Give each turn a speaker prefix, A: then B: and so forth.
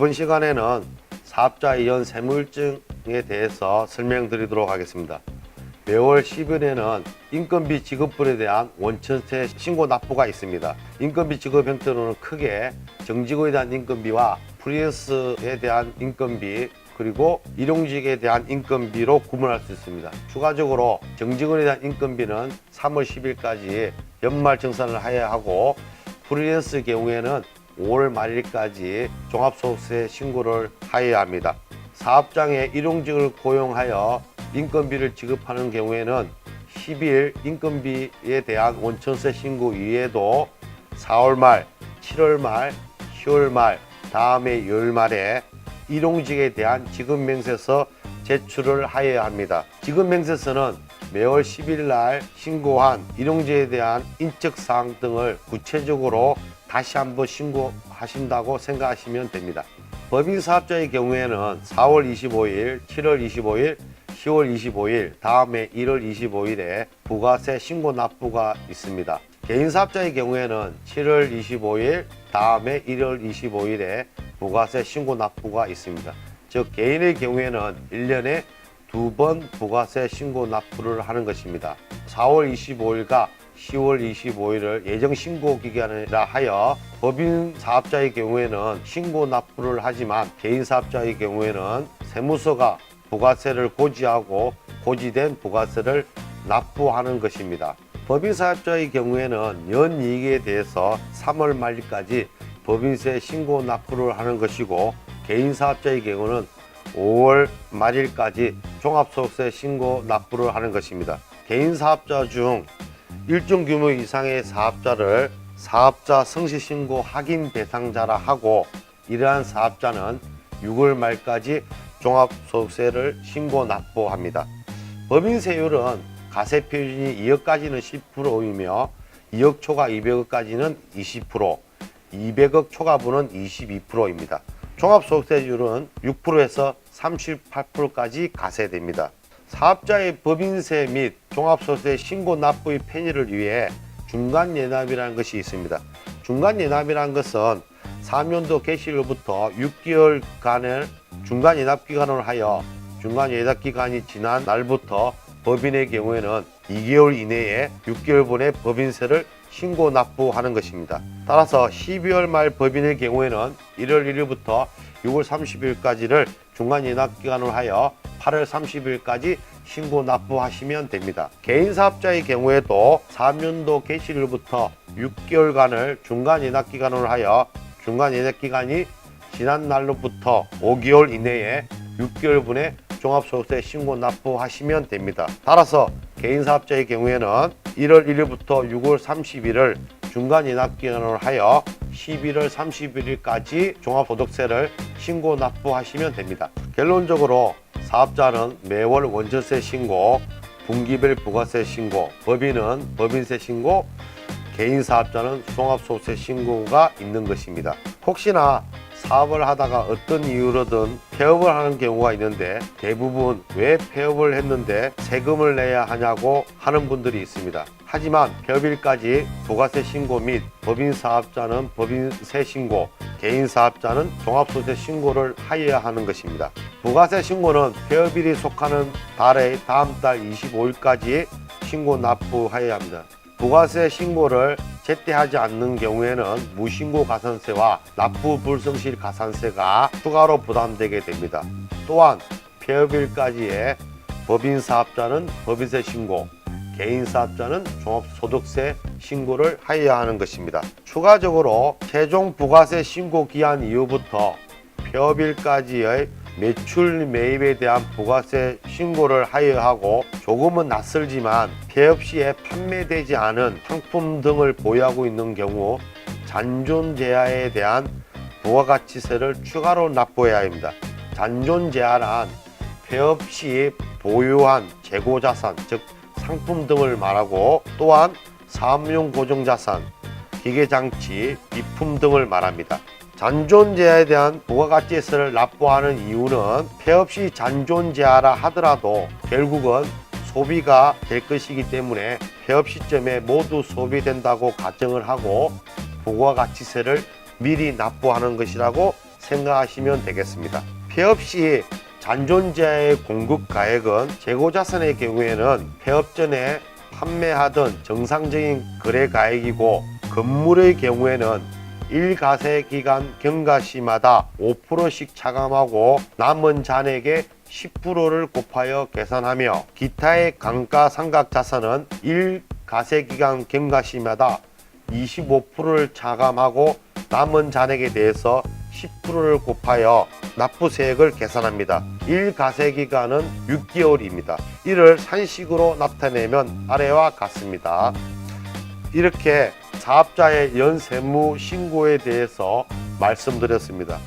A: 이번 시간에는 사업자 이전 세무일증에 대해서 설명드리도록 하겠습니다. 매월 10일에는 인건비 지급분에 대한 원천세 신고 납부가 있습니다. 인건비 지급 형태로는 크게 정직원에 대한 인건비와 프리랜서에 대한 인건비, 그리고 일용직에 대한 인건비로 구분할 수 있습니다. 추가적으로 정직원에 대한 인건비는 3월 10일까지 연말 정산을 해야 하고, 프리랜서 경우에는 5월 말일까지 종합소득세 신고를 하여야 합니다. 사업장에 일용직을 고용하여 인건비를 지급하는 경우에는 10일 인건비에 대한 원천세 신고 이외에도 4월 말, 7월 말, 10월 말, 다음해 6월 말에 일용직에 대한 지급명세서 제출을 하여야 합니다. 지급명세서는 매월 10일 날 신고한 일용직에 대한 인적사항 등을 구체적으로 다시 한번 신고하신다고 생각하시면 됩니다. 법인사업자의 경우에는 4월 25일, 7월 25일, 10월 25일, 다음해 1월 25일에 부가세 신고 납부가 있습니다. 개인사업자의 경우에는 7월 25일, 다음해 1월 25일에 부가세 신고 납부가 있습니다. 즉 개인의 경우에는 1년에 2번 부가세 신고 납부를 하는 것입니다. 4월 25일과 10월 25일을 예정 신고 기간이라 하여 법인 사업자의 경우에는 신고 납부를 하지만 개인 사업자의 경우에는 세무서가 부가세를 고지하고 고지된 부가세를 납부하는 것입니다. 법인 사업자의 경우에는 연이익에 대해서 3월 말일까지 법인세 신고 납부를 하는 것이고, 개인 사업자의 경우는 5월 말일까지 종합소득세 신고 납부를 하는 것입니다. 개인 사업자 중 일정 규모 이상의 사업자를 사업자 성실신고 확인 대상자라 하고, 이러한 사업자는 6월 말까지 종합소득세를 신고 납부합니다. 법인세율은 가세표준이 2억까지는 10%이며 2억 초과 200억까지는 20%, 200억 초과분은 22%입니다. 종합소득세율은 6%에서 38%까지 가세됩니다. 사업자의 법인세 및 종합소득세 신고 납부의 편의를 위해 중간예납이라는 것이 있습니다. 중간예납이라는 것은 3년도 개시일로부터 6개월간을 중간예납기간으로 하여 중간예납기간이 지난 날부터 법인의 경우에는 2개월 이내에 6개월분의 법인세를 신고 납부하는 것입니다. 따라서 12월 말 법인의 경우에는 1월 1일부터 6월 30일까지를 중간예납기간으로 하여 8월 30일까지 신고 납부하시면 됩니다. 개인 사업자의 경우에도 3년도 개시일부터 6개월간을 중간예납기간으로 하여 중간예납기간이 지난 날로부터 5개월 이내에 6개월분의 종합소득세 신고 납부하시면 됩니다. 따라서 개인 사업자의 경우에는 1월 1일부터 6월 30일을 중간예납기간으로 하여 11월 31일까지 종합소득세를 신고 납부하시면 됩니다. 결론적으로 사업자는 매월 원천세 신고, 분기별 부가세 신고, 법인은 법인세 신고, 개인 사업자는 종합소득세 신고가 있는 것입니다. 혹시나 사업을 하다가 어떤 이유로든 폐업을 하는 경우가 있는데, 대부분 왜 폐업을 했는데 세금을 내야 하냐고 하는 분들이 있습니다. 하지만 폐업일까지 부가세 신고 및 법인 사업자는 법인세 신고, 개인 사업자는 종합소득세 신고를 하여야 하는 것입니다. 부가세 신고는 폐업일이 속하는 달의 다음 달 25일까지 신고 납부하여야 합니다. 부가세 신고를 제때 하지 않는 경우에는 무신고 가산세와 납부 불성실 가산세가 추가로 부담되게 됩니다. 또한 폐업일까지의 법인 사업자는 법인세 신고, 개인 사업자는 종합소득세 신고를 하여야 하는 것입니다. 추가적으로 최종 부가세 신고 기한 이후부터 폐업일까지의 매출 매입에 대한 부가세 신고를 하여야 하고, 조금은 낯설지만 폐업 시에 판매되지 않은 상품 등을 보유하고 있는 경우 잔존재화에 대한 부가가치세를 추가로 납부해야 합니다. 잔존재화란 폐업 시 보유한 재고자산, 즉 상품 등을 말하고, 또한 사업용 고정자산, 기계장치, 비품 등을 말합니다. 잔존재화에 대한 부가가치세를 납부하는 이유는 폐업 시 잔존재화라 하더라도 결국은 소비가 될 것이기 때문에 폐업 시점에 모두 소비된다고 가정을 하고 부가가치세를 미리 납부하는 것이라고 생각하시면 되겠습니다. 폐업 시 잔존자의 공급 가액은 재고자산의 경우에는 폐업 전에 판매하던 정상적인 거래 가액이고, 건물의 경우에는 1가세 기간 경과 시마다 5%씩 차감하고 남은 잔액의 10%를 곱하여 계산하며, 기타의 감가상각자산은 1가세 기간 경과 시마다 25%를 차감하고 남은 잔액에 대해서 10%를 곱하여 납부세액을 계산합니다. 1가세 기간은 6개월입니다. 이를 산식으로 나타내면 아래와 같습니다. 이렇게 사업자의 연세무 신고에 대해서 말씀드렸습니다.